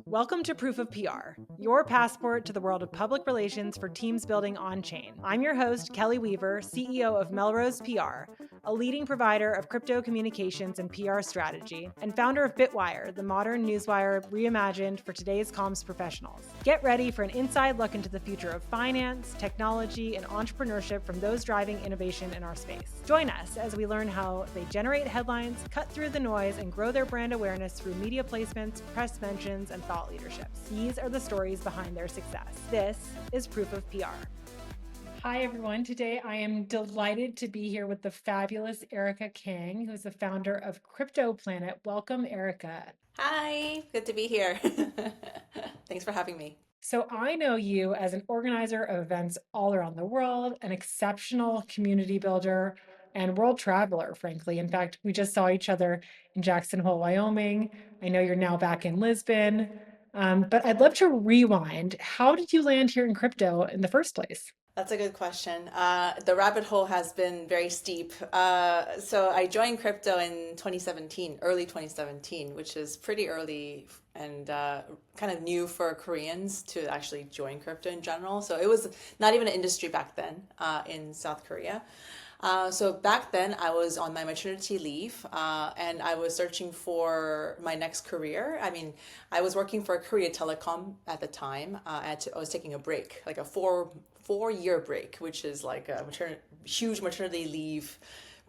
Welcome to Proof of PR, your passport to the world of public relations for teams building on chain. I'm your host, Kelley Weaver, CEO of Melrose PR, a leading provider of crypto communications and PR strategy, and founder of BITWIRE, the modern newswire reimagined for today's comms professionals. Get ready for an inside look into the future of finance, technology, and entrepreneurship from those driving innovation in our space. Join us as we learn how they generate headlines, cut through the noise, and grow their brand awareness through media placements, press mentions, and thought leadership. These are the stories behind their success. This is Proof of PR. Hi, everyone. Today, I am delighted to be here with the fabulous Erica Kang, who is the founder of KryptoPlanet. Welcome, Erica. Hi, good to be here. Thanks for having me. So I know you as an organizer of events all around the world, an exceptional community builder, and world traveler, frankly. In fact, we just saw each other in Jackson Hole, Wyoming. I know you're now back in Lisbon. But I'd love to rewind. How did you land here in crypto in the first place? That's a good question. The rabbit hole has been very steep. So I joined crypto in 2017, early 2017, which is pretty early and kind of new for Koreans to actually join crypto in general. So it was not even an industry back then in South Korea. So back then, I was on my maternity leave, and I was searching for my next career. I mean, I was working for Korea Telecom at the time. I was taking a break, like a four-year break, which is like a huge maternity leave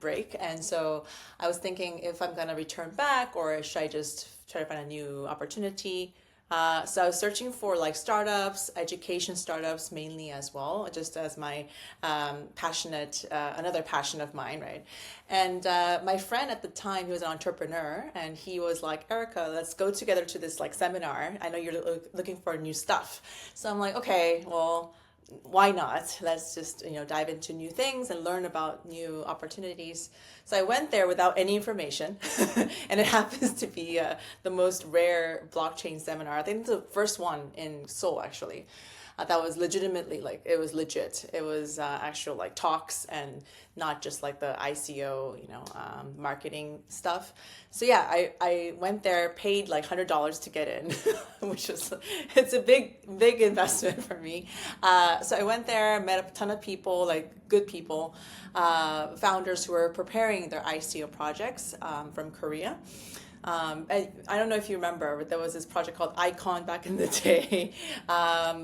break. And so I was thinking if I'm gonna return back or should I just try to find a new opportunity. So I was searching for like startups, education startups mainly as well, just as my another passion of mine, right? And my friend at the time, he was an entrepreneur, and he was like, Erica, let's go together to this like seminar. I know you're looking for new stuff. So I'm like, okay, well, why not? Let's just, dive into new things and learn about new opportunities. So I went there without any information, and it happens to be the most rare blockchain seminar. I think it's the first one in Seoul, actually. That was legitimately like it was legit. It was actual like talks and not just like the ICO, marketing stuff. So yeah, I went there, paid like $100 to get in, which is it's a big investment for me. So I went there, met a ton of people, like good people, founders who were preparing their ICO projects from Korea. I don't know if you remember, but there was this project called Icon back in the day,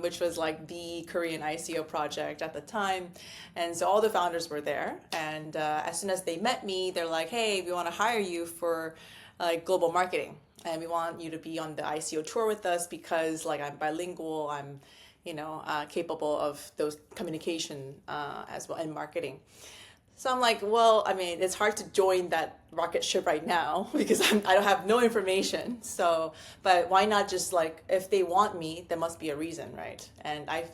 which was like the Korean ICO project at the time. And so all the founders were there. And as soon as they met me, they're like, hey, we want to hire you for like global marketing. And we want you to be on the ICO tour with us because like I'm bilingual, I'm capable of those communication as well and marketing. So I'm like, well, I mean, it's hard to join that rocket ship right now because I don't have no information. So, but why not just like, if they want me, there must be a reason, right? And I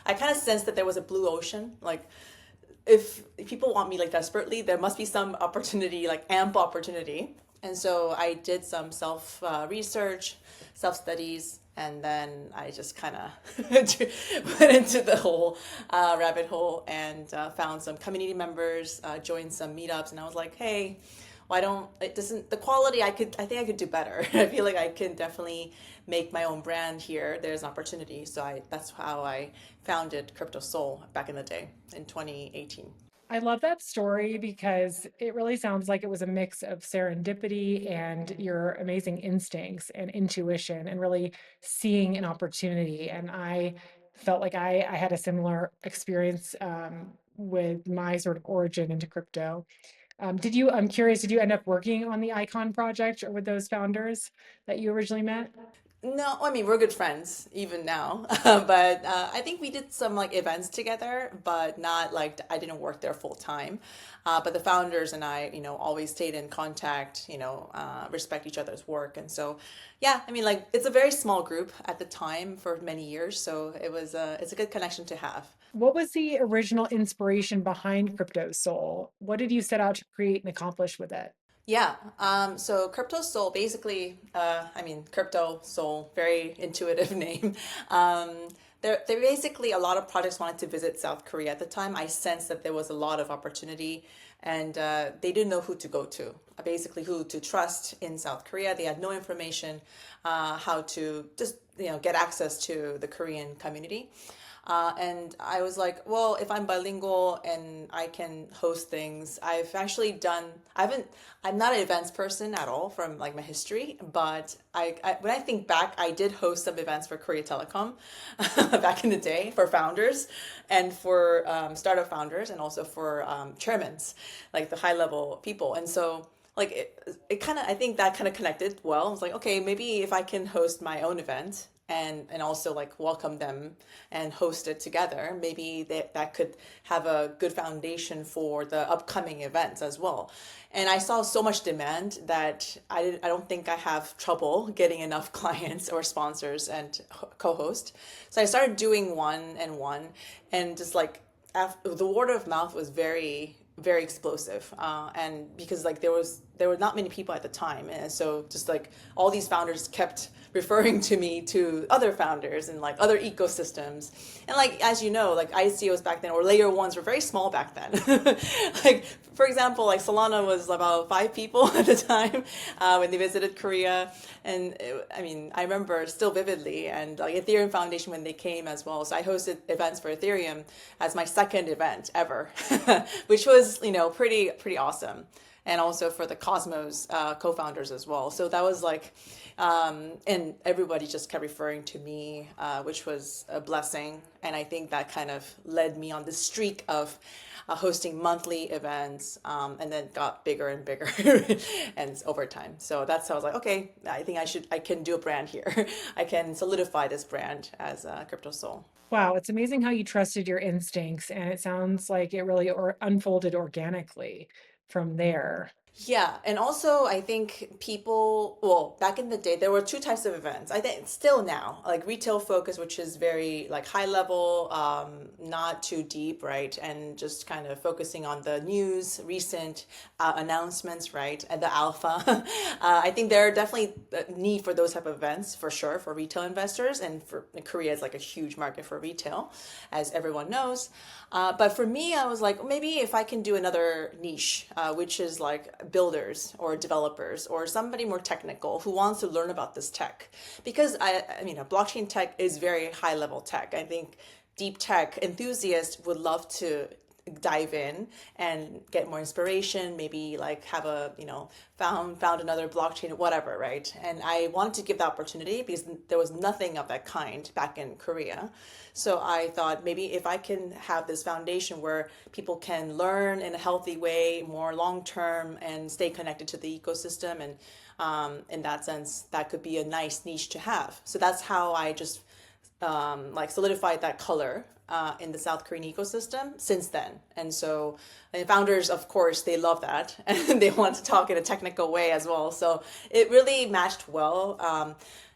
kind of sensed that there was a blue ocean. Like, if people want me like desperately, there must be some opportunity, like ample opportunity. And so I did some self research, self studies, and then I just kind of went into the whole rabbit hole and found some community members, joined some meetups, and I was like, hey, why don't it doesn't the quality I think I could do better. I feel like I can definitely make my own brand here. There's an opportunity, so I that's how I founded KryptoSeoul back in the day in 2018. I love that story because it really sounds like it was a mix of serendipity and your amazing instincts and intuition and really seeing an opportunity. And I felt like I had a similar experience with my sort of origin into crypto. I'm curious, did you end up working on the Icon project or with those founders that you originally met? No, I mean we're good friends even now, but I think we did some like events together, but not like I didn't work there full time. But the founders and I, always stayed in contact. Respect each other's work, and so yeah, I mean like it's a very small group at the time for many years, so it's a good connection to have. What was the original inspiration behind Crypto Soul? What did you set out to create and accomplish with it? Yeah. So KryptoSeoul basically, KryptoSeoul, very intuitive name. Um, there basically a lot of projects wanted to visit South Korea at the time. I sensed that there was a lot of opportunity, and they didn't know who to go to, basically who to trust in South Korea. They had no information how to just get access to the Korean community. And I was like, well, if I'm bilingual and I can host things, I've actually done, I'm not an events person at all from like my history, but when I think back, I did host some events for Korea Telecom back in the day for founders and for startup founders and also for chairmans, like the high level people. And so like it kind of, I think that kind of connected well. I was like, okay, maybe if I can host my own event and also like welcome them and host it together, maybe that could have a good foundation for the upcoming events as well. And I saw so much demand that I don't think I have trouble getting enough clients or sponsors and co-host. So I started doing one, and just like after, the word of mouth was very explosive, and because like there were not many people at the time, and so just like all these founders kept referring to me to other founders and like other ecosystems. And like as you know, like ICOs back then or layer ones were very small back then. Like for example, like Solana was about 5 people at the time when they visited Korea. And I remember still vividly, and like Ethereum Foundation when they came as well. So I hosted events for Ethereum as my second event ever, which was pretty awesome. And also for the Cosmos co-founders as well. So that was like, and everybody just kept referring to me, which was a blessing. And I think that kind of led me on the streak of hosting monthly events, and then got bigger and bigger and over time. So that's how I was like, okay, I think I can do a brand here. I can solidify this brand as KryptoSeoul. Wow, it's amazing how you trusted your instincts, and it sounds like it really unfolded organically from there. Yeah, and also I think people, well, back in the day, there were 2 types of events. I think still now, like retail focus, which is very like high level, not too deep, right? And just kind of focusing on the news, recent announcements, right? And the alpha. I think there are definitely a need for those type of events for sure for retail investors, and for Korea is like a huge market for retail, as everyone knows. But for me, I was like, maybe if I can do another niche, which is like builders or developers or somebody more technical who wants to learn about this tech. Because blockchain tech is very high level tech. I think deep tech enthusiasts would love to dive in and get more inspiration, maybe like have a found another blockchain, whatever, right? And I wanted to give the opportunity because there was nothing of that kind back in Korea. So I thought maybe if I can have this foundation where people can learn in a healthy way, more long term, and stay connected to the ecosystem, and in that sense that could be a nice niche to have. So that's how I just like solidified that color in the South Korean ecosystem since then. And so the founders, of course, they love that and they want to talk in a technical way as well. So it really matched well.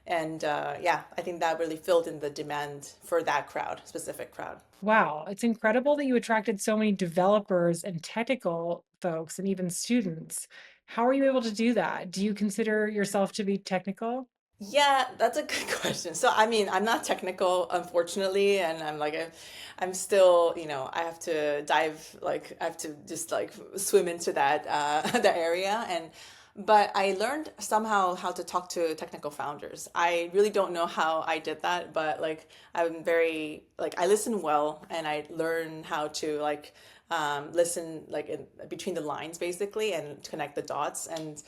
Yeah, I think that really filled in the demand for that specific crowd. Wow, it's incredible that you attracted so many developers and technical folks and even students. How are you able to do that? Do you consider yourself to be technical? Yeah, that's a good question. So, I'm not technical, unfortunately, and I'm still, I have to dive, like, I have to just like swim into that, the area, but I learned somehow how to talk to technical founders. I really don't know how I did that, but like, I listen well, and I learn how to like, listen like between the lines basically and connect the dots. And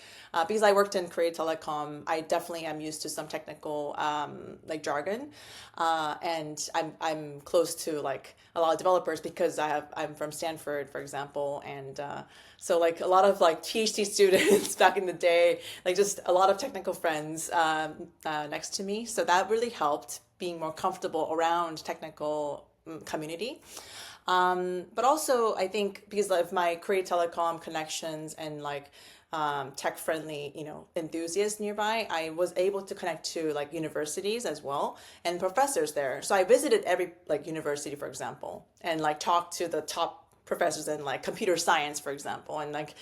because I worked in Korea Telecom, I definitely am used to some technical like jargon, and I'm close to like a lot of developers because I'm from Stanford, for example, and so like a lot of like PhD students back in the day, like just a lot of technical friends next to me. So that really helped being more comfortable around technical community. But also, I think because of my Korea Telecom connections and like tech friendly, enthusiasts nearby, I was able to connect to like universities as well and professors there. So I visited every like university, for example, and like talked to the top professors in like computer science, for example, and like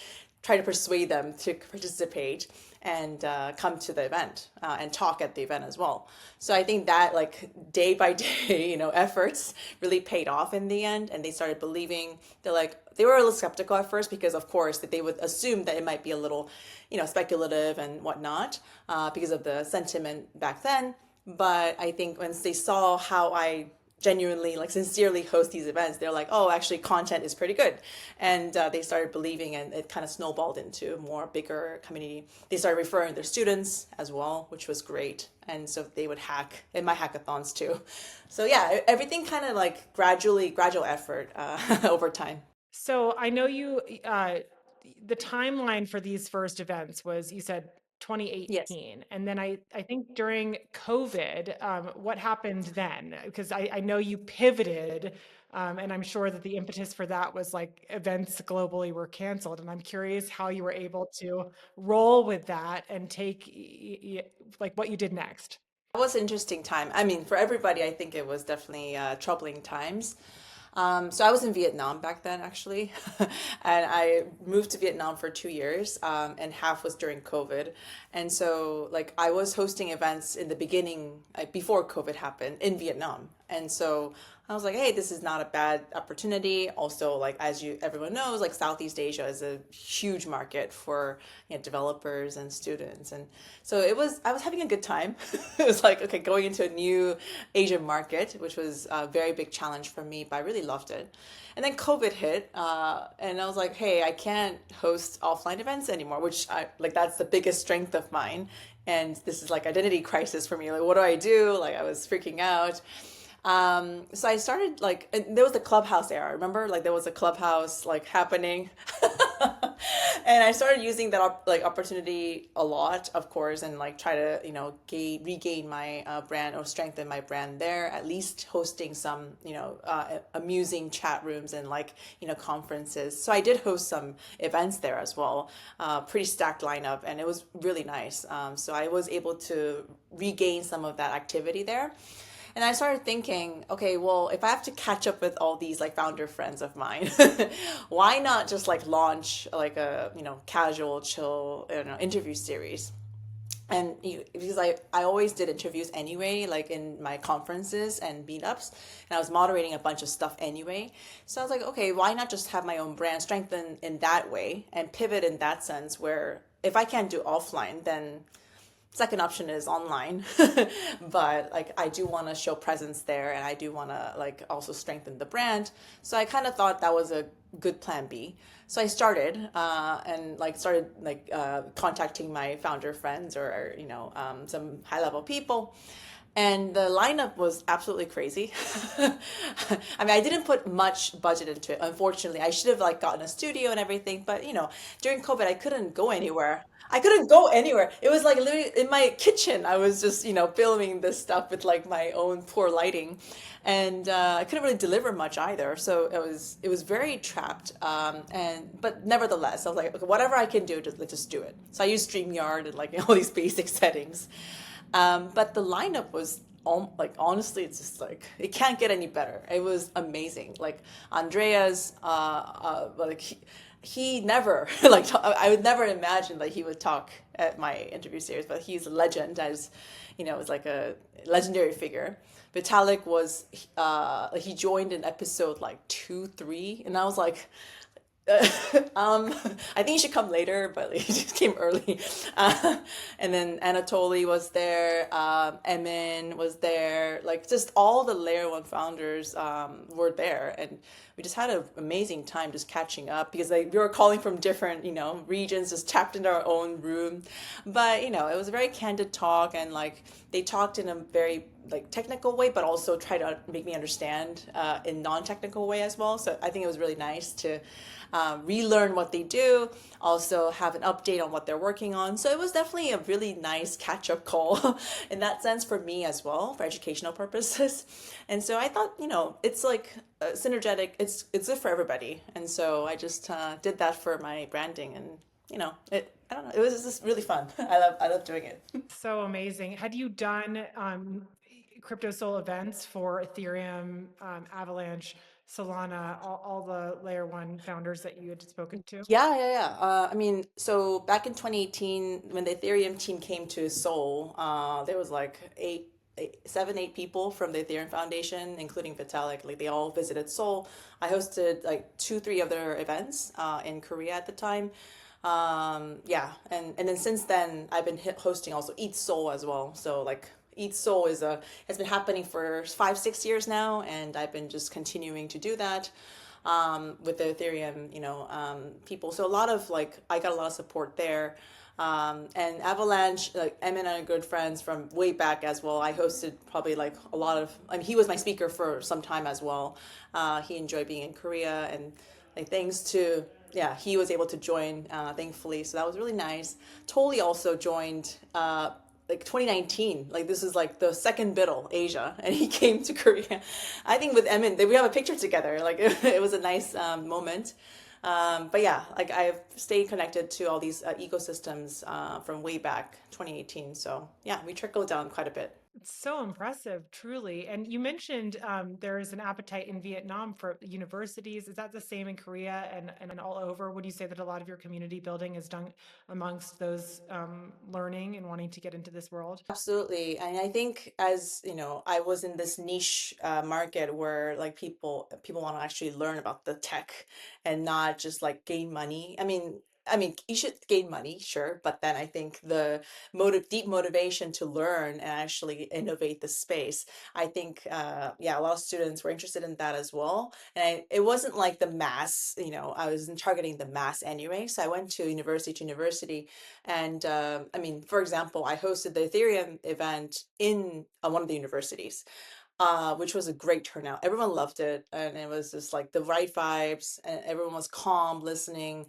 try to persuade them to participate and come to the event and talk at the event as well. So I think that like day by day, efforts really paid off in the end, and they started believing. They were a little skeptical at first because, of course, that they would assume that it might be a little, speculative and whatnot because of the sentiment back then. But I think once they saw how I genuinely like sincerely host these events, they're like, oh, actually content is pretty good. And they started believing, and it kind of snowballed into a more bigger community. They started referring their students as well, which was great. And so they would hack in my hackathons too. So yeah, everything kind of like gradual effort over time. So I know the timeline for these first events was, you said Yes. 2018. And then I think during COVID, what happened then? Because I know you pivoted, and I'm sure that the impetus for that was like events globally were canceled. And I'm curious how you were able to roll with that and take like what you did next. It was an interesting time. I mean, for everybody, I think it was definitely troubling times. So I was in Vietnam back then, actually, and I moved to Vietnam for 2 years, and half was during COVID. And so, like, I was hosting events in the beginning, like, before COVID happened in Vietnam. And so I was like, hey, this is not a bad opportunity. Also, like, as everyone knows, like, Southeast Asia is a huge market for developers and students. And so I was having a good time. It was like, okay, going into a new Asian market, which was a very big challenge for me, but I really loved it. And then COVID hit, and I was like, hey, I can't host offline events anymore, which that's the biggest strength of mine. And this is like identity crisis for me. Like, what do I do? Like, I was freaking out. So I started like, and there was the Clubhouse era. Remember, like there was a Clubhouse like happening, and I started using that opportunity a lot, of course, and like try to regain my brand or strengthen my brand there. At least hosting some amusing chat rooms and conferences. So I did host some events there as well. Pretty stacked lineup, and it was really nice. So I was able to regain some of that activity there. And I started thinking, okay, well, if I have to catch up with all these like founder friends of mine, why not just like launch like a, casual, chill, interview series? And because I always did interviews anyway, like in my conferences and meetups, and I was moderating a bunch of stuff anyway. So I was like, okay, why not just have my own brand strengthen in that way and pivot in that sense where if I can't do offline, then second option is online. But like I do want to show presence there, and I do want to like also strengthen the brand. So I kind of thought that was a good plan B. So I started contacting my founder friends or some high level people. And the lineup was absolutely crazy. I mean, I didn't put much budget into it. Unfortunately, I should have like gotten a studio and everything, but during COVID, I couldn't go anywhere. I couldn't go anywhere. It was like literally in my kitchen. I was just, filming this stuff with like my own poor lighting, and I couldn't really deliver much either. So it was very trapped. But nevertheless, I was like, okay, whatever I can do, let's just do it. So I used StreamYard and like all these basic settings. But the lineup was like honestly, it's just like it can't get any better. It was amazing. Like Andreas, he never like I would never imagine that he would talk at my interview series, but he's a legend as was like a legendary figure. Vitalik was he joined in episode like 2, 3, and I was like, I think he should come later, but he just came early. And then Anatoly was there, Emin was there, like just all the Layer 1 founders were there. And we just had an amazing time just catching up because like, we were calling from different, regions, just trapped in our own room. But, it was a very candid talk, and like they talked in a very like technical way, but also try to make me understand in non-technical way as well. So I think it was really nice to relearn what they do, also have an update on what they're working on. So it was definitely a really nice catch-up call in that sense for me as well, for educational purposes. And so I thought, it's like synergetic. It's good for everybody. And so I just did that for my branding, and I don't know. It was just really fun. I love doing it. So amazing. Had you done CryptoSeoul events for Ethereum, Avalanche, Solana, all the layer one founders that you had spoken to? Yeah, yeah, yeah. I mean, so back in 2018, when the Ethereum team came to Seoul, there was like seven, eight people from the Ethereum Foundation, including Vitalik. Like they all visited Seoul. I hosted like two, three of their events in Korea at the time. Yeah, and then since then, I've been hosting also Eat Seoul as well. So like Eat Seoul has been happening for 5, 6 years now, and I've been just continuing to do that with the Ethereum, people. So a lot of like, I got a lot of support there. And Avalanche, like Emin and I are good friends from way back as well. I hosted probably like a lot of, I mean, he was my speaker for some time as well. He enjoyed being in Korea and like thanks to, yeah, he was able to join, thankfully. So that was really nice. Totally also joined, like 2019, like this is like the second Biddle Asia, and he came to Korea. I think with Emin, we have a picture together. Like it was a nice moment. But yeah, like I've stayed connected to all these ecosystems from way back 2018. So yeah, we trickled down quite a bit. It's so impressive, truly. And you mentioned there is an appetite in Vietnam for universities. Is that the same in Korea and all over? Would you say that a lot of your community building is done amongst those learning and wanting to get into this world? Absolutely. And I think as, I was in this niche market where like people want to actually learn about the tech and not just like gain money. I mean, you should gain money, sure, but then I think the deep motivation to learn and actually innovate the space. I think, yeah, a lot of students were interested in that as well. And it wasn't like the mass, I wasn't targeting the mass anyway. So I went to university and I mean, for example, I hosted the Ethereum event in one of the universities, which was a great turnout. Everyone loved it, and it was just like the right vibes, and everyone was calm, listening,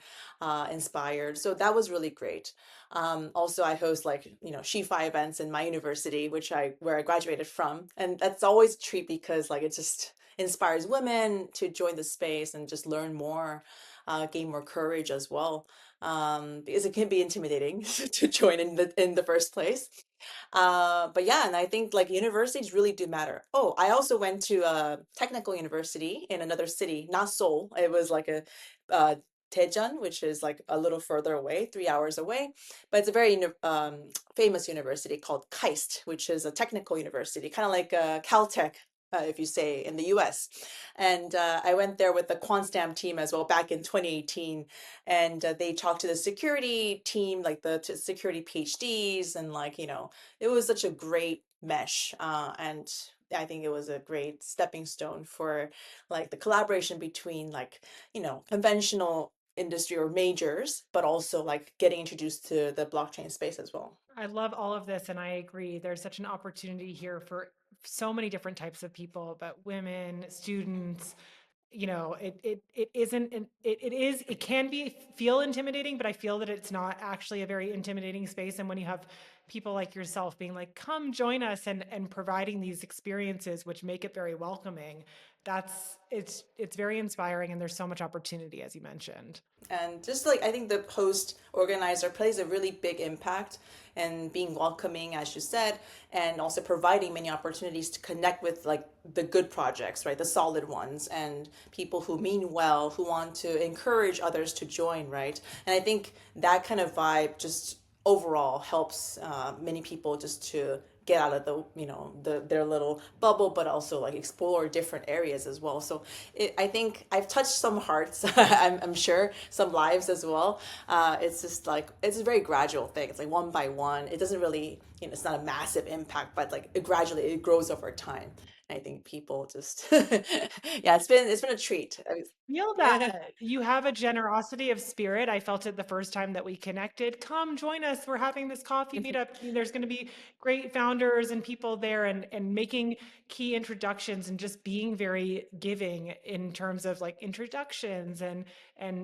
inspired. So that was really great. Also, I host like Shi-Fi events in my university, where I graduated from, and that's always a treat because like it just inspires women to join the space and just learn more, gain more courage as well, because it can be intimidating to join in the first place. But yeah, and I think like universities really do matter. Oh, I also went to a technical university in another city, not Seoul. It was like a Daejeon, which is like a little further away, 3 hours away. But it's a very famous university called KAIST, which is a technical university, kind of like Caltech. If you say in the US. And I went there with the QuantStam team as well back in 2018, and they talked to the security team, like the security PhDs, and like, it was such a great mesh. And I think it was a great stepping stone for like the collaboration between like, conventional industry or majors, but also like getting introduced to the blockchain space as well. I love all of this, and I agree. There's such an opportunity here for so many different types of people, but women, students, it isn't it can be feel intimidating, but I feel that it's not actually a very intimidating space. And when you have people like yourself being like, come join us, and providing these experiences which make it very welcoming, it's very inspiring, and there's so much opportunity, as you mentioned. And just like I think the post organizer plays a really big impact and being welcoming, as you said, and also providing many opportunities to connect with like the good projects, right? The solid ones and people who mean well, who want to encourage others to join, right? And I think that kind of vibe just overall helps many people just to get out of their little bubble, but also like explore different areas as well. So I think I've touched some hearts. I'm sure some lives as well. It's just like it's a very gradual thing. It's like one by one. It doesn't really, it's not a massive impact, but like it grows over time. I think people just yeah, it's been a treat. Feel that you have a generosity of spirit. I felt it the first time that we connected. Come join us. We're having this coffee meetup. There's going to be great founders and people there, and making key introductions, and just being very giving in terms of like introductions, and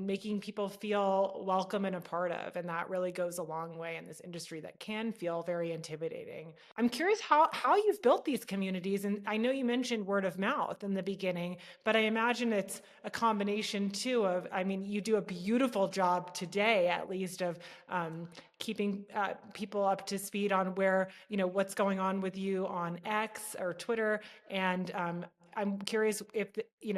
making people feel welcome and a part of. And that really goes a long way in this industry that can feel very intimidating. I'm curious how you've built these communities. And I know you mentioned word of mouth in the beginning, but I imagine it's a combination too of, I mean, you do a beautiful job today, at least, of keeping people up to speed on where, what's going on with you on X or Twitter. And I'm curious if,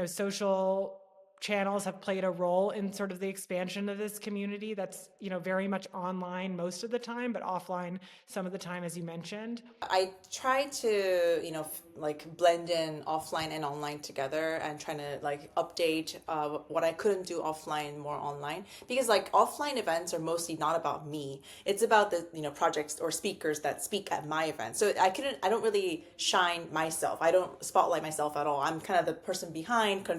social channels have played a role in sort of the expansion of this community that's, very much online most of the time, but offline some of the time, as you mentioned. I try to, like blend in offline and online together and trying to like update what I couldn't do offline more online because like offline events are mostly not about me. It's about the, projects or speakers that speak at my event. So I don't really shine myself. I don't spotlight myself at all. I'm kind of the person behind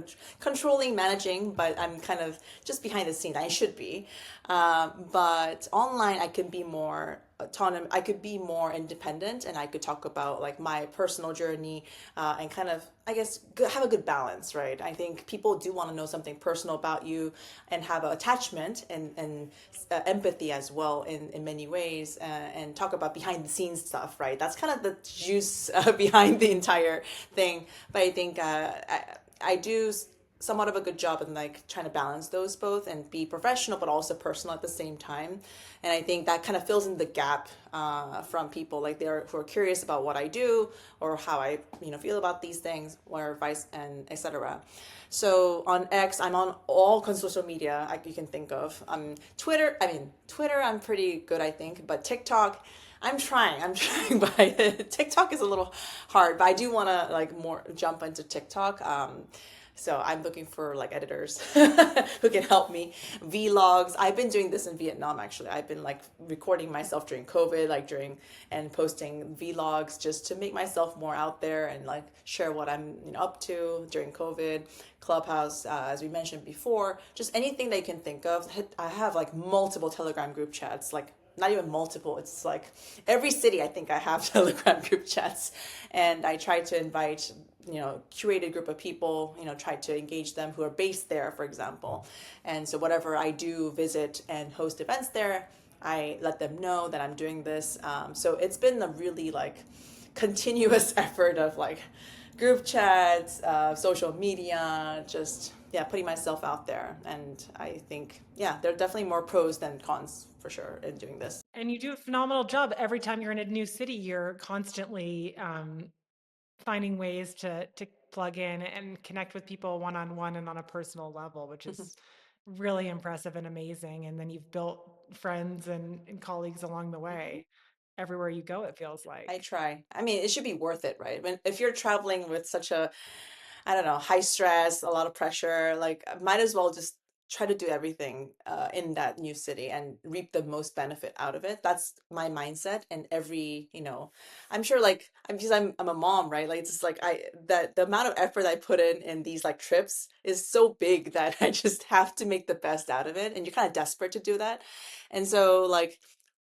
controlling, managing, but I'm kind of just behind the scenes. I should be. But online, I can be more autonomous. I could be more independent, and I could talk about like my personal journey and kind of, I guess, have a good balance, right? I think people do want to know something personal about you and have an attachment and empathy as well in many ways, and talk about behind the scenes stuff, right? That's kind of the juice behind the entire thing. But I think I do somewhat of a good job in like trying to balance those both and be professional but also personal at the same time. And I think that kind of fills in the gap from people like who are curious about what I do or how I feel about these things or advice and etc. So on X, I'm on all social media you can think of. Twitter I'm pretty good, I think, but TikTok I'm trying, but TikTok is a little hard, but I do want to like more jump into TikTok. So I'm looking for like editors who can help me. Vlogs. I've been doing this in Vietnam actually. I've been like recording myself during COVID, and posting vlogs just to make myself more out there and like share what I'm up to during COVID. Clubhouse, as we mentioned before, just anything they can think of. I have like multiple Telegram group chats, like not even multiple. It's like every city I think I have Telegram group chats, and I try to invite curated group of people, try to engage them who are based there, for example. And so whatever I do visit and host events there, I let them know that I'm doing this. So it's been a really like continuous effort of like group chats, social media, just putting myself out there. And I think there are definitely more pros than cons for sure in doing this. And you do a phenomenal job. Every time you're in a new city, you're constantly finding ways to plug in and connect with people one-on-one and on a personal level, which is really impressive and amazing. And then you've built friends and colleagues along the way. Everywhere you go, it feels like. I try. I mean, it should be worth it, right? If you're traveling with such a, I don't know, high stress, a lot of pressure, like might as well just try to do everything in that new city and reap the most benefit out of it. That's my mindset. And I'm sure like because I'm a mom, right? Like it's just like that the amount of effort I put in these like trips is so big that I just have to make the best out of it. And you're kind of desperate to do that. And so like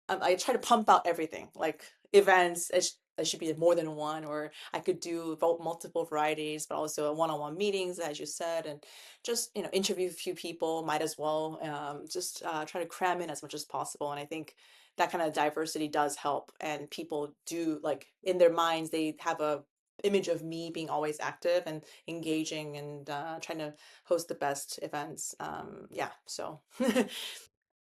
I try to pump out everything, like events. It should be more than one, or I could do multiple varieties, but also one-on-one meetings, as you said, and just interview a few people. Might as well just try to cram in as much as possible. And I think that kind of diversity does help, and people do like in their minds they have a image of me being always active and engaging and trying to host the best events. So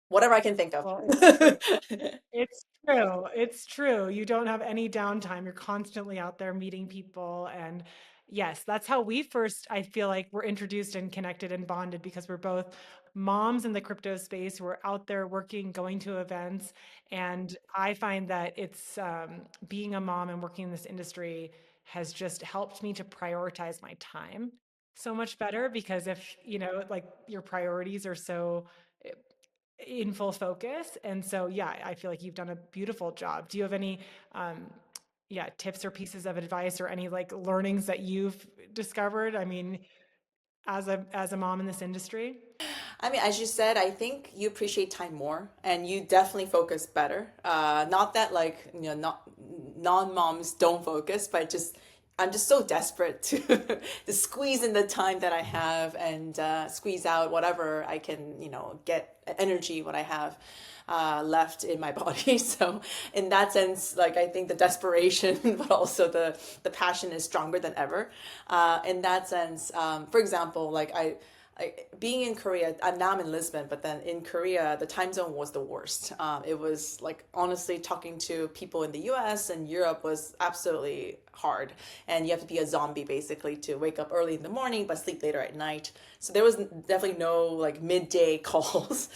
whatever I can think of. Well, it's true. It's true. It's true. You don't have any downtime. You're constantly out there meeting people. And yes, that's how we first, I feel like, were introduced and connected and bonded because we're both moms in the crypto space. We're out there working, going to events. And I find that it's being a mom and working in this industry has just helped me to prioritize my time so much better because if, like your priorities are so in full focus. And so, yeah, I feel like you've done a beautiful job. Do you have any, tips or pieces of advice or any like learnings that you've discovered? I mean, as a mom in this industry? I mean, as you said, I think you appreciate time more and you definitely focus better. Not that like, not non-moms don't focus, but just I'm just so desperate to to squeeze in the time that I have and squeeze out whatever I can, get energy what I have left in my body. So in that sense, like I think the desperation, but also the passion is stronger than ever. In that sense, for example, like being in Korea, I'm now in Lisbon, but then in Korea, the time zone was the worst. It was like honestly talking to people in the US and Europe was absolutely hard. And you have to be a zombie basically to wake up early in the morning but sleep later at night. So there was definitely no like midday calls.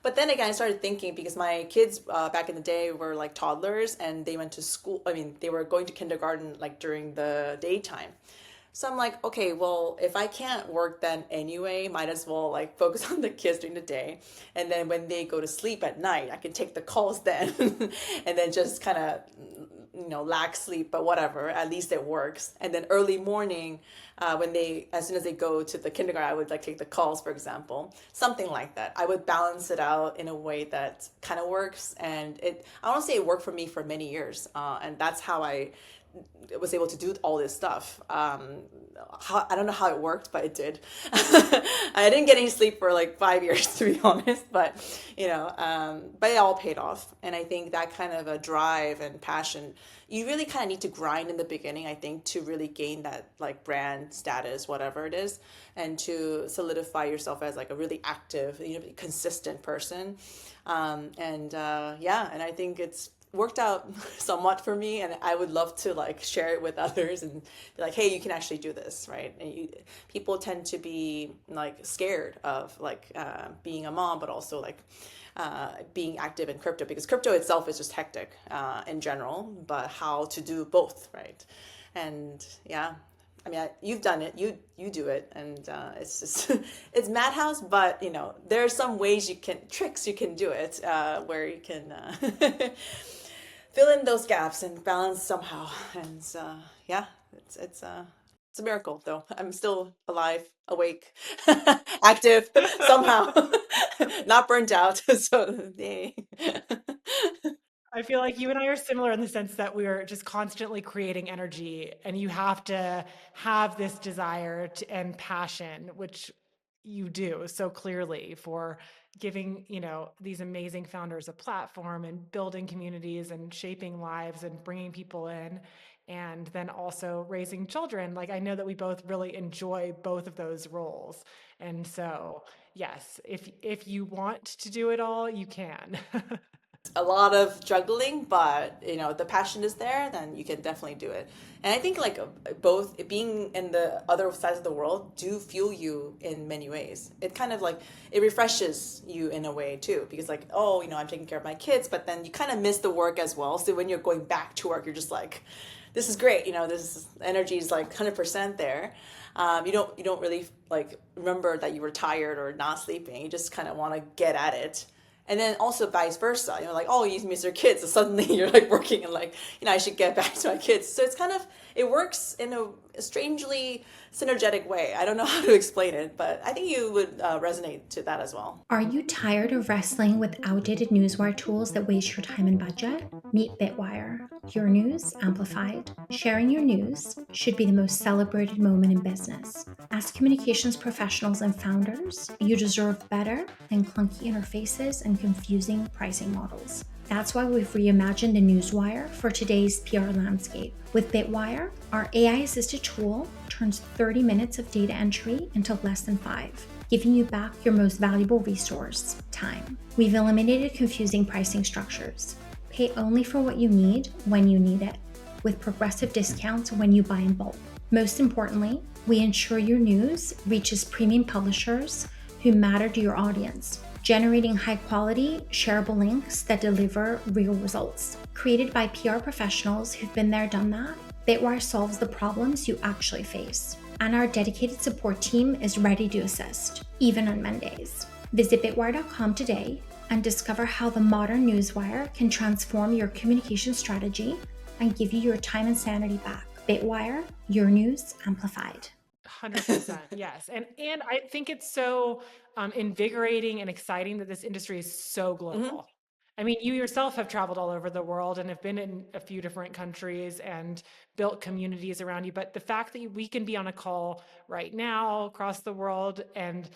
But then again, I started thinking because my kids back in the day were like toddlers and they went to school. I mean, they were going to kindergarten like during the daytime. So I'm like, okay, well, if I can't work then anyway, might as well like focus on the kids during the day. And then when they go to sleep at night, I can take the calls then and then just kind of, lack sleep, but whatever, at least it works. And then early morning, as soon as they go to the kindergarten, I would like take the calls, for example, something like that. I would balance it out in a way that kind of works. And I want to say it worked for me for many years. And that's how I was able to do all this stuff. I don't know how it worked, but it did. I didn't get any sleep for like 5 years, to be honest, but but it all paid off. And I think that kind of a drive and passion, you really kind of need to grind in the beginning, I think, to really gain that like brand status, whatever it is, and to solidify yourself as like a really active, consistent person. And I think it's worked out somewhat for me, and I would love to like share it with others and be like, hey, you can actually do this, right? And people tend to be like scared of like being a mom, but also like being active in crypto, because crypto itself is just hectic in general, but how to do both, right? And yeah, I mean, you've done it, you do it, and it's just it's madhouse, but there are some ways tricks you can do it where you can fill in those gaps and balance somehow. And yeah, it's a miracle though. I'm still alive, awake, active somehow, not burnt out. So yay. I feel like you and I are similar in the sense that we're just constantly creating energy, and you have to have this desire and passion, which you do so clearly for giving, these amazing founders a platform and building communities and shaping lives and bringing people in, and then also raising children. Like I know that we both really enjoy both of those roles. And so, yes, if you want to do it all, you can. A lot of juggling, but the passion is there, then you can definitely do it. And I think like both being in the other sides of the world do fuel you in many ways. It kind of like it refreshes you in a way too, because like, oh, I'm taking care of my kids, but then you kind of miss the work as well. So when you're going back to work, you're just like, this is great, this energy is like 100% there. You don't really like remember that you were tired or not sleeping. You just kind of want to get at it. And then also vice versa, like, oh, you miss your kids. So suddenly you're like working and like, I should get back to my kids. So it's kind of, it works in a strangely synergetic way. I don't know how to explain it, but I think you would resonate to that as well. Are you tired of wrestling with outdated newswire tools that waste your time and budget? Meet BITWIRE. Your news amplified. Sharing your news should be the most celebrated moment in business. As communications professionals and founders, you deserve better than clunky interfaces and confusing pricing models. That's why we've reimagined the newswire for today's PR landscape. With BITWIRE, our AI-assisted tool turns 30 minutes of data entry into less than 5, giving you back your most valuable resource, time. We've eliminated confusing pricing structures. Pay only for what you need when you need it, with progressive discounts when you buy in bulk. Most importantly, we ensure your news reaches premium publishers who matter to your audience, generating high-quality, shareable links that deliver real results. Created by PR professionals who've been there, done that, BITWIRE solves the problems you actually face. And our dedicated support team is ready to assist, even on Mondays. Visit bitwire.com today and discover how the modern newswire can transform your communication strategy and give you your time and sanity back. BITWIRE, your news amplified. 100%. Yes. And I think it's so invigorating and exciting that this industry is so global. Mm-hmm. I mean, you yourself have traveled all over the world and have been in a few different countries and built communities around you. But the fact that we can be on a call right now across the world and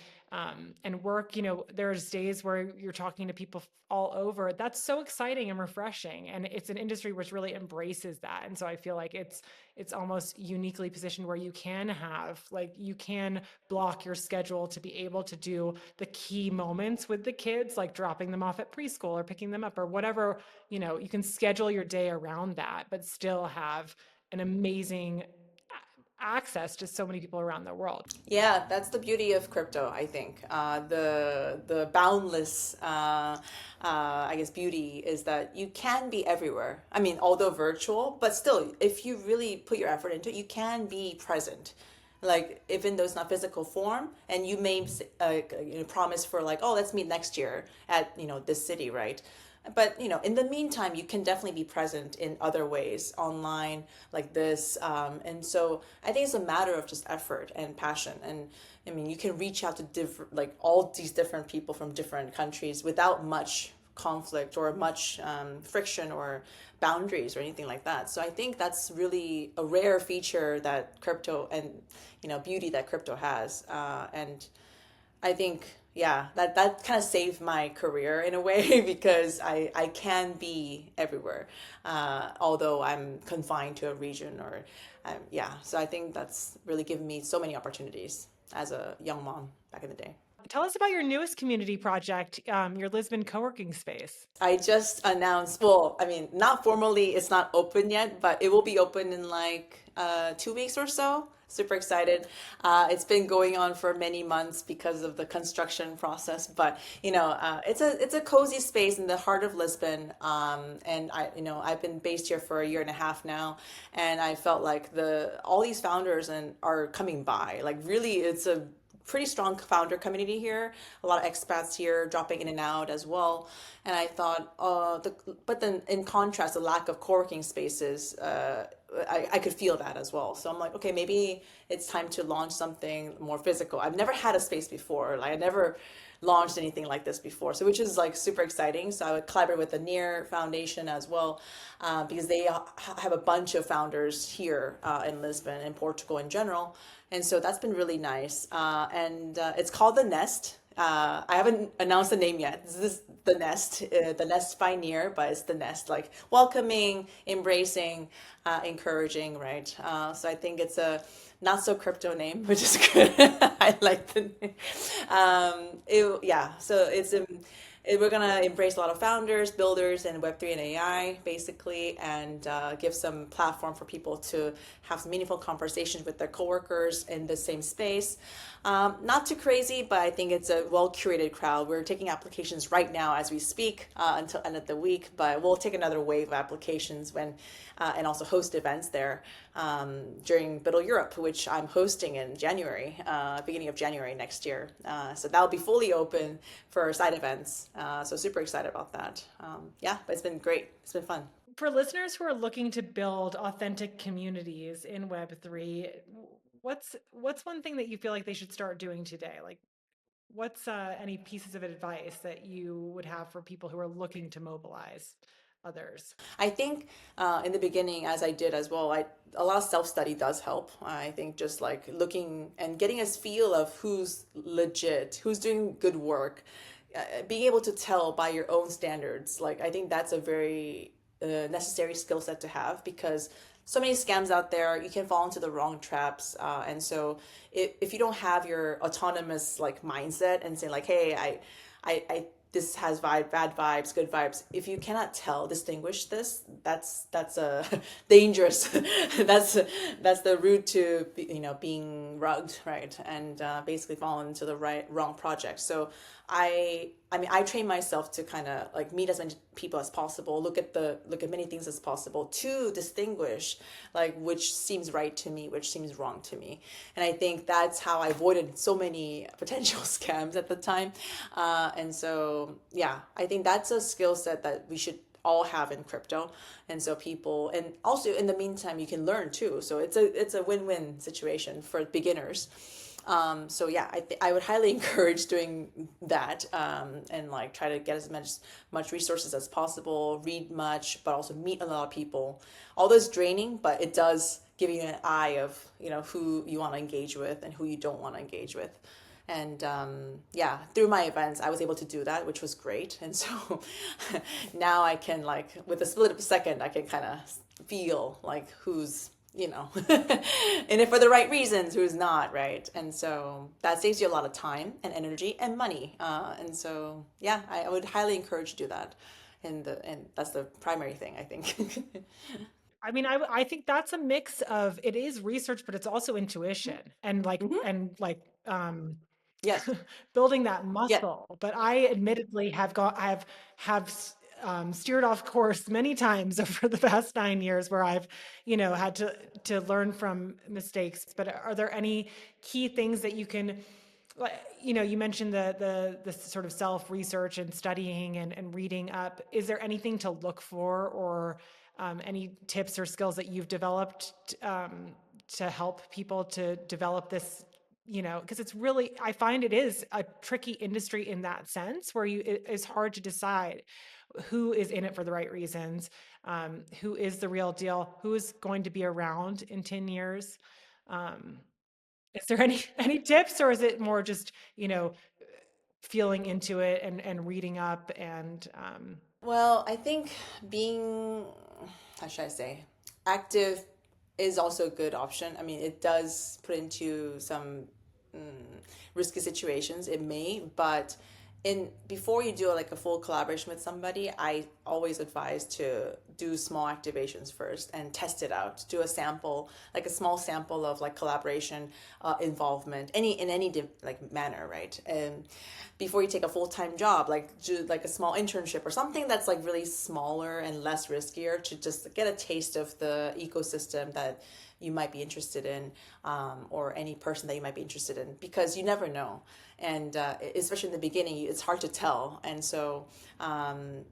work, there's days where you're talking to people all over. That's so exciting and refreshing. And it's an industry which really embraces that. And so I feel like it's almost uniquely positioned where you can block your schedule to be able to do the key moments with the kids, like dropping them off at preschool or picking them up or whatever. You can schedule your day around that, but still have an amazing access to so many people around the world. Yeah, that's the beauty of crypto, I think. The boundless, I guess, beauty is that you can be everywhere. I mean, although virtual, but still, if you really put your effort into it, you can be present. Like, even though it's not physical form, and you may promise for like, oh, let's meet next year at this city, right? But in the meantime, you can definitely be present in other ways online like this, and so I think it's a matter of just effort and passion. And I mean, you can reach out to all these different people from different countries without much conflict or much friction or boundaries or anything like that. So I think that's really a rare feature that crypto and beauty that crypto has, and I think, yeah, that kind of saved my career in a way because I can be everywhere, although I'm confined to a region or, yeah. So I think that's really given me so many opportunities as a young mom back in the day. Tell us about your newest community project, your Lisbon co-working space. I just announced, well, I mean, not formally, it's not open yet, but it will be open in like 2 weeks or so. Super excited. It's been going on for many months because of the construction process, but it's a cozy space in the heart of Lisbon. And I've been based here for a year and a half now, and I felt like all these founders are coming by. Like, really, it's a pretty strong founder community here. A lot of expats here dropping in and out as well. And I thought, but then in contrast, the lack of co-working spaces, I could feel that as well. So I'm like, okay, maybe it's time to launch something more physical. I've never had a space before. Like, I never launched anything like this before, so which is like super exciting. So I would collaborate with the Near Foundation as well, because they have a bunch of founders here in Lisbon and Portugal in general. And so that's been really nice. And it's called The Nest. I haven't announced the name yet. This is The Nest, The Nest by Near, but it's The Nest, like welcoming, embracing, encouraging, right? So I think it's a not so crypto name, which is good. I like the name. So we're gonna embrace a lot of founders, builders, and Web3 and AI, basically, and give some platform for people to have some meaningful conversations with their coworkers in the same space. Not too crazy, but I think it's a well-curated crowd. We're taking applications right now as we speak until end of the week, but we'll take another wave of applications and also host events there during BITWIRE Europe, which I'm hosting in January, beginning of January next year. So that'll be fully open for side events. So super excited about that. But it's been great. It's been fun. For listeners who are looking to build authentic communities in Web3, what's one thing that you feel like they should start doing today? Like, what's any pieces of advice that you would have for people who are looking to mobilize others? I think in the beginning, as I did as well, a lot of self-study does help. I think just like looking and getting a feel of who's legit, who's doing good work, being able to tell by your own standards. Like, I think that's a very necessary skill set to have, because so many scams out there, you can fall into the wrong traps. And so if you don't have your autonomous like mindset and say like, hey, I this has bad vibes, good vibes. If you cannot distinguish this, that's a dangerous. that's the route to being rugged, right? And basically falling into the wrong project. So I train myself to kind of like meet as many people as possible, look at many things as possible to distinguish like which seems right to me, which seems wrong to me. And I think that's how I avoided so many potential scams at the time. And so, yeah, I think that's a skill set that we should all have in crypto. And so people, and also in the meantime, you can learn too. So it's a win-win situation for beginners. So yeah, I would highly encourage doing that, and like try to get as much resources as possible, read much, but also meet a lot of people. Although it's draining, but it does give you an eye of, who you want to engage with and who you don't want to engage with. And yeah, through my events, I was able to do that, which was great. And so now I can, like, with a split of a second, I can kind of feel like who's, in it for the right reasons, who's not, right? And so that saves you a lot of time and energy and money. And so, yeah, I would highly encourage you to do that. And that's the primary thing, I think. I mean, I think that's a mix of, it is research, but it's also intuition and Yes. building that Yeah. muscle. But I admittedly have steered off course many times over the past 9 years where I've, had to learn from mistakes. But are there any key things that you can, you mentioned the sort of self research and studying and reading up. Is there anything to look for, or any tips or skills that you've developed to help people to develop this? Because it's really, I find it is a tricky industry in that sense, where it's hard to decide who is in it for the right reasons, who is the real deal, who is going to be around in 10 years. Is there any tips, or is it more just, feeling into it and reading up and Well, I think being, how should I say, active is also a good option. I mean, it does put into some risky situations. It may, but before you do like a full collaboration with somebody, I always advise to do small activations first and test it out. Do a sample, like a small sample of like collaboration involvement, in any like manner, right? And before you take a full-time job, like do like a small internship or something that's like really smaller and less riskier, to just get a taste of the ecosystem that you might be interested in, or any person that you might be interested in, because you never know. And especially in the beginning, it's hard to tell. And so,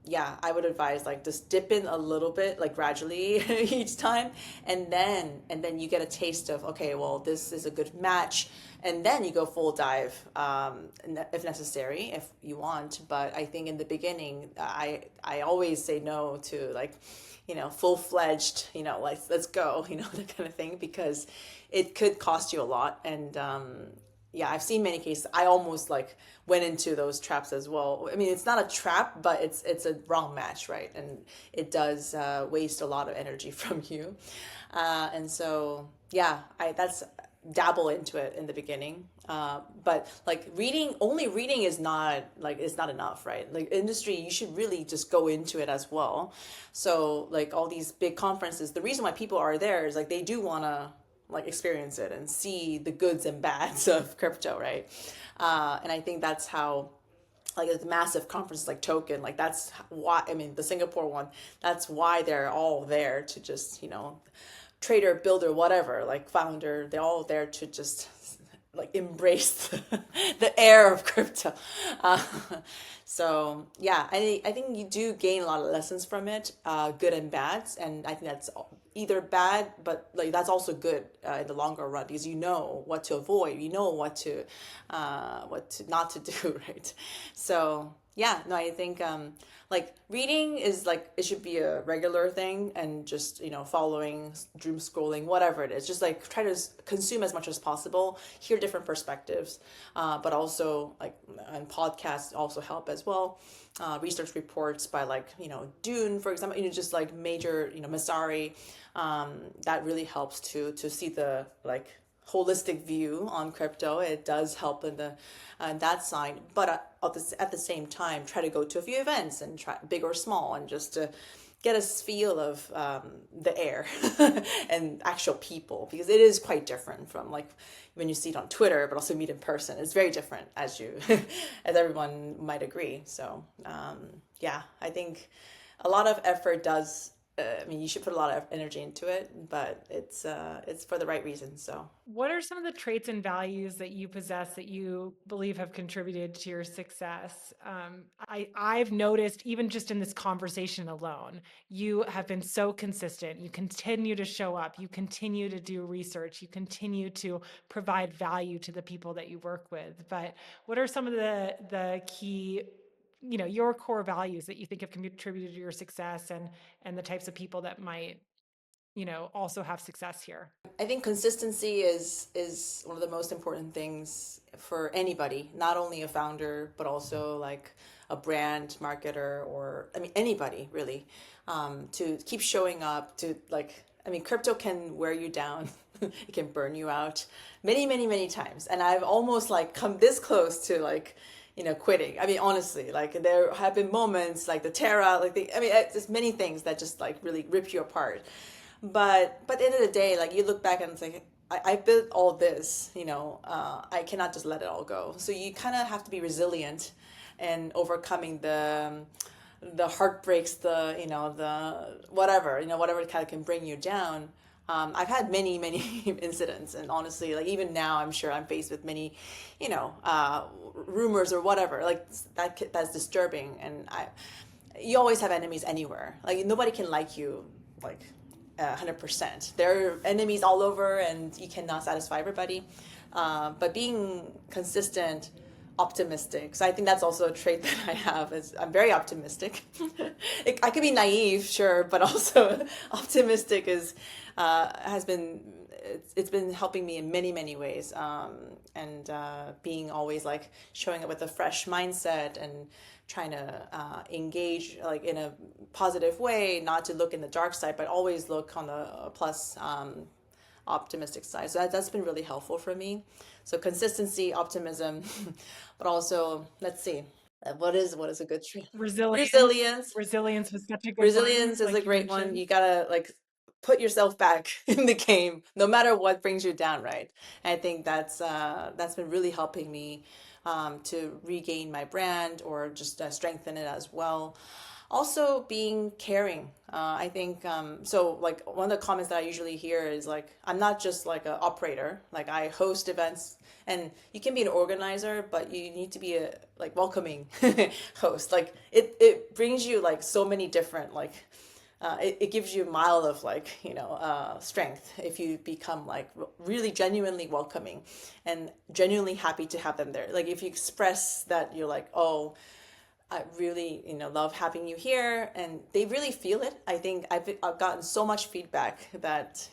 yeah, I would advise like just dip in a little bit, like gradually each time, and then you get a taste of, okay, well, this is a good match, and then you go full dive, if necessary, if you want. But I think in the beginning, I always say no to like, full-fledged, like, let's go, that kind of thing, because it could cost you a lot. And yeah, I've seen many cases. I almost like went into those traps as well. I mean, it's not a trap, but it's a wrong match, right? And it does waste a lot of energy from you. And so, yeah, that's dabble into it in the beginning. But like only reading is not like, it's not enough, right? Like industry, you should really just go into it as well. So like all these big conferences, the reason why people are there is like they do want to like experience it and see the goods and bads of crypto, right? And I think that's how, like the massive conferences like Token, like that's why, I mean, the Singapore one, that's why they're all there to just, trader, builder, whatever, like founder, they're all there to just like embrace the air of crypto. So yeah, I think you do gain a lot of lessons from it, good and bad. And I think that's either bad, but like that's also good in the longer run, because you know what to avoid, you know what to not to do, right? So yeah, no, I think like reading is like, it should be a regular thing, and just following, doom scrolling, whatever it is, just like try to consume as much as possible, hear different perspectives, but also like, and podcasts also help as well. Research reports by like Dune, for example, just like major Masari, that really helps to see the like holistic view on crypto. It does help in that side, but at the same time, try to go to a few events, and try big or small, and just to get a feel of the air and actual people, because it is quite different from like when you see it on Twitter, but also meet in person. It's very different, as as everyone might agree. So yeah, I think a lot of effort does I mean, you should put a lot of energy into it, but it's for the right reasons. So, what are some of the traits and values that you possess that you believe have contributed to your success? I've noticed, even just in this conversation alone, you have been so consistent. You continue to show up. You continue to do research. You continue to provide value to the people that you work with. But what are some of the key, your core values that you think have contributed to your success, and the types of people that might, also have success here? I think consistency is one of the most important things for anybody, not only a founder, but also like a brand marketer, or I mean anybody really, to keep showing up. To like, I mean, crypto can wear you down. It can burn you out many, many, many times, and I've almost like come this close to like, quitting. I mean, honestly, like there have been moments like the Terra, like I mean, there's many things that just like really rip you apart. But at the end of the day, like you look back and it's like, I built all this, I cannot just let it all go. So you kind of have to be resilient and overcoming the heartbreaks, the whatever, whatever kind of can bring you down. I've had many, many incidents, and honestly, like even now, I'm sure I'm faced with many, rumors or whatever, like that's disturbing. And you always have enemies anywhere. Like nobody can like you, like 100%. There are enemies all over, and you cannot satisfy everybody. But being consistent, optimistic. So I think that's also a trait that I have. Is I'm very optimistic. I could be naive, sure, but also optimistic is has been it's been helping me in many, many ways. And being always like showing up with a fresh mindset and trying to engage like in a positive way, not to look in the dark side, but always look on the plus optimistic side. So that's been really helpful for me. So consistency, optimism, but also let's see, what is a good trait? Resilience. Resilience was such a good Resilience one, is like a you great one. mentioned. You gotta like put yourself back in the game, no matter what brings you down, right? And I think that's been really helping me to regain my brand, or just strengthen it as well. Also, being caring. I think so. Like one of the comments that I usually hear is like, I'm not just like an operator. Like I host events, and you can be an organizer, but you need to be a like welcoming host. Like it brings you like so many different like it gives you a mile of like strength if you become like really genuinely welcoming and genuinely happy to have them there. Like if you express that you're like, oh, I really love having you here, and they really feel it. I think I've gotten so much feedback that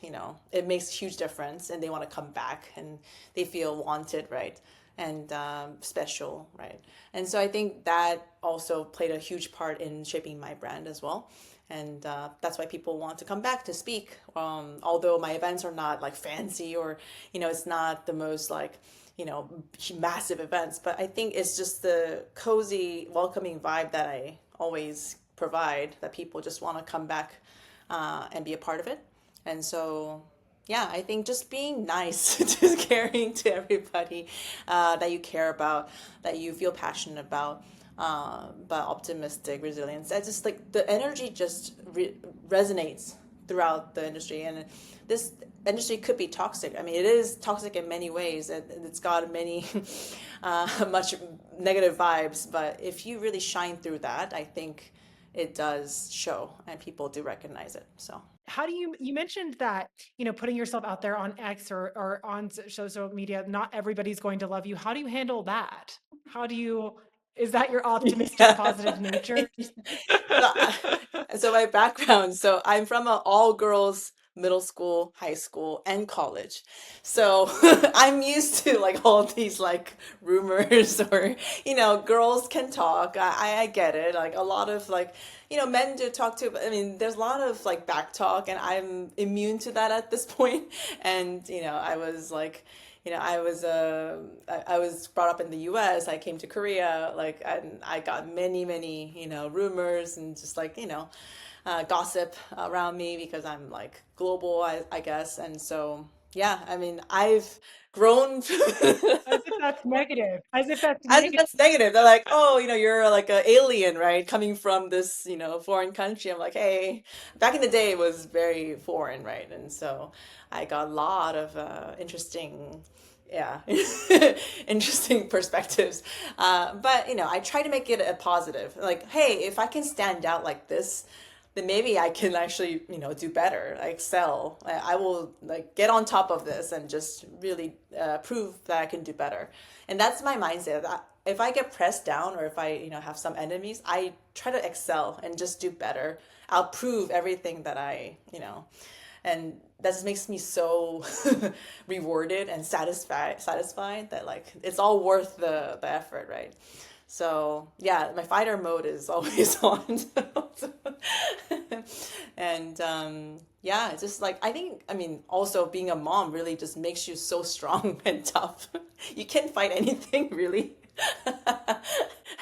it makes a huge difference, and they want to come back, and they feel wanted, right? And special, right? And so I think that also played a huge part in shaping my brand as well. And that's why people want to come back to speak. Although my events are not like fancy, or it's not the most like massive events, but I think it's just the cozy, welcoming vibe that I always provide, that people just want to come back and be a part of it. And so yeah, I think just being nice, just caring to everybody that you care about, that you feel passionate about, but optimistic, resilience. That's just like the energy just resonates throughout the industry. And this industry could be toxic. I mean, it is toxic in many ways. It's got many, much negative vibes. But if you really shine through that, I think it does show, and people do recognize it. So how do you mentioned that, putting yourself out there on X or on social media, not everybody's going to love you. How do you handle that? Is that your optimistic, positive nature? So my background, so I'm from an all girls middle school, high school, and college. So I'm used to like all these like rumors, or girls can talk. I get it. Like a lot of like men do talk too, but I mean there's a lot of like back talk, and I'm immune to that at this point. And I was like, I was brought up in the U.S. I came to Korea, like, and I got many, many, rumors and just like, gossip around me, because I'm like global, I guess. And so Yeah, I mean, I've grown. As if that's negative. As if that's As if negative. that's negative. They're like, oh, you're like an alien, right? Coming from this, foreign country. I'm like, hey, back in the day it was very foreign, right? And so I got a lot of interesting, yeah, interesting perspectives. But, I try to make it a positive. Like, hey, if I can stand out like this, then maybe I can actually, do better, like excel. I will like get on top of this and just really prove that I can do better. And that's my mindset. If I get pressed down or if I, have some enemies, I try to excel and just do better. I'll prove everything that and that just makes me so rewarded and satisfied that like it's all worth the effort, right? So yeah, my fighter mode is always on. And yeah, it's just like I think, I mean, also being a mom really just makes you so strong and tough. You can't fight anything really.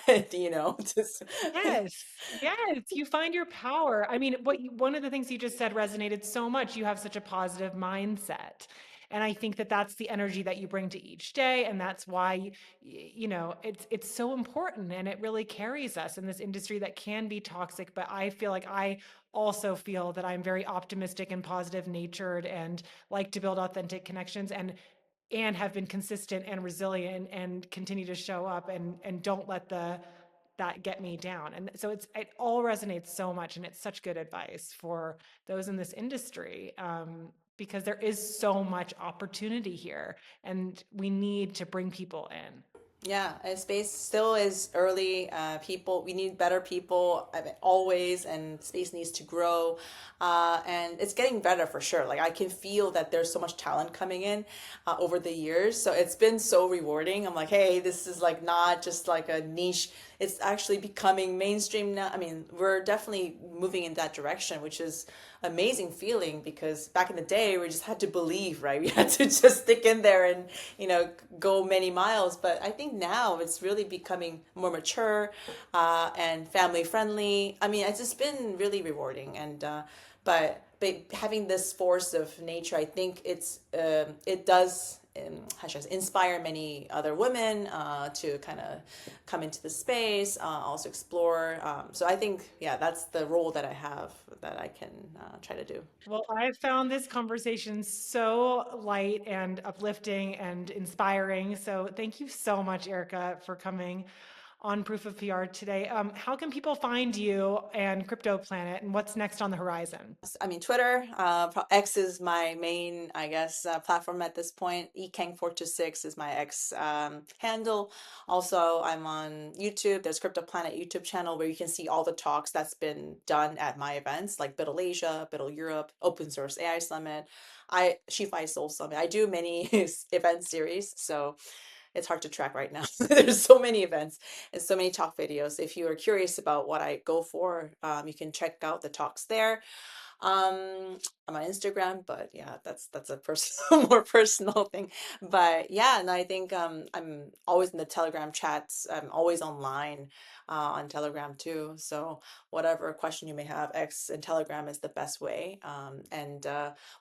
Just Yes, yes, you find your power. I mean, one of the things you just said resonated so much. You have such a positive mindset. And I think that that's the energy that you bring to each day. And that's why, it's so important and it really carries us in this industry that can be toxic. But I feel like I also feel that I'm very optimistic and positive natured and like to build authentic connections and have been consistent and resilient and continue to show up and don't let that get me down. And so it all resonates so much, and it's such good advice for those in this industry, because there is so much opportunity here, and we need to bring people in. Yeah, and space still is early. We need better people, I mean, always, and space needs to grow. And it's getting better for sure. Like I can feel that there's so much talent coming in over the years. So it's been so rewarding. I'm like, hey, this is like not just like a niche. It's actually becoming mainstream now. I mean, we're definitely moving in that direction, which is amazing feeling because back in the day we just had to believe, right? We had to just stick in there and, go many miles. But I think now it's really becoming more mature and family friendly. I mean, it's just been really rewarding. And but having this force of nature, I think it does how should I say, inspire many other women to kind of come into the space, also explore. So I think, yeah, that's the role that I have that I can try to do. Well, I found this conversation so light and uplifting and inspiring. So thank you so much, Erica, for coming on Proof of PR today. How can people find you and CryptoPlanet, and what's next on the horizon? I mean, Twitter, X is my main, I guess, platform at this point. Ekang426 is my X handle. Also, I'm on YouTube. There's CryptoPlanet YouTube channel where you can see all the talks that's been done at my events, like BITWIRE Asia, BITWIRE Europe, Open Source AI Summit, KryptoSeoul Summit. I do many event series, so it's hard to track right now. There's so many events and so many talk videos. If you are curious about what I go for, you can check out the talks there. I'm on Instagram, but yeah, that's a personal, more personal thing. But yeah, and I think I'm always in the Telegram chats. I'm always online on Telegram too. So whatever question you may have, X and Telegram is the best way. And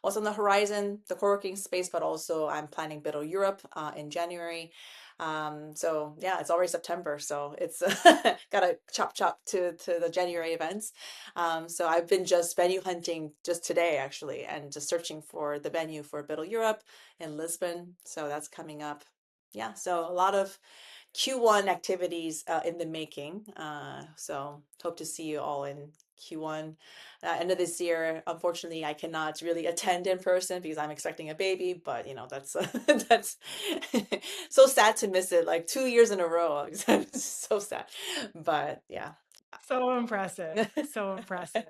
what's on the horizon, the co-working space, but also I'm planning BITWIRE Europe in January. So yeah, it's already September, so it's gotta chop to the January events. So I've been just venue hunting just today actually, and just searching for the venue for BITWIRE Europe in Lisbon. So that's coming up. Yeah, so a lot of Q1 activities in the making. So hope to see you all in Q1. End of this year, unfortunately, I cannot really attend in person because I'm expecting a baby. But that's that's so sad to miss it. Like 2 years in a row, it's so sad. But yeah. So impressive. So impressive.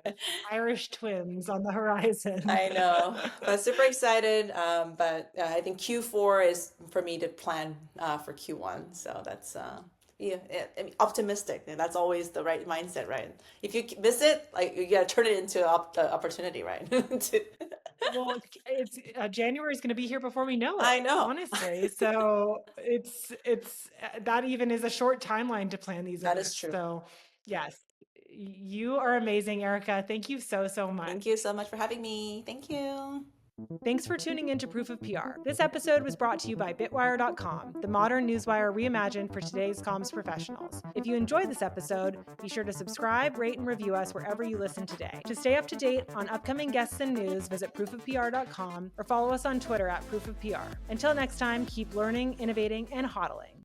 Irish twins on the horizon. I know, but super excited. But I think Q4 is for me to plan for Q1. So that's yeah, I mean, optimistic. And that's always the right mindset, right? If you miss it, like you gotta turn it into opportunity, right? Well, January is going to be here before we know it, I know. honestly. So it's that even is a short timeline to plan these That is events. true. So yes, you are amazing, Erica. Thank you so Thank much. you so much for having me. Thank you. Thanks for tuning in to Proof of PR. This episode was brought to you by BITWIRE.com, the modern newswire reimagined for today's comms professionals. If you enjoyed this episode, be sure to subscribe, rate, and review us wherever you listen today. To stay up to date on upcoming guests and news, visit proofofpr.com or follow us on Twitter at ProofofPR. Until next time, keep learning, innovating, and hodling.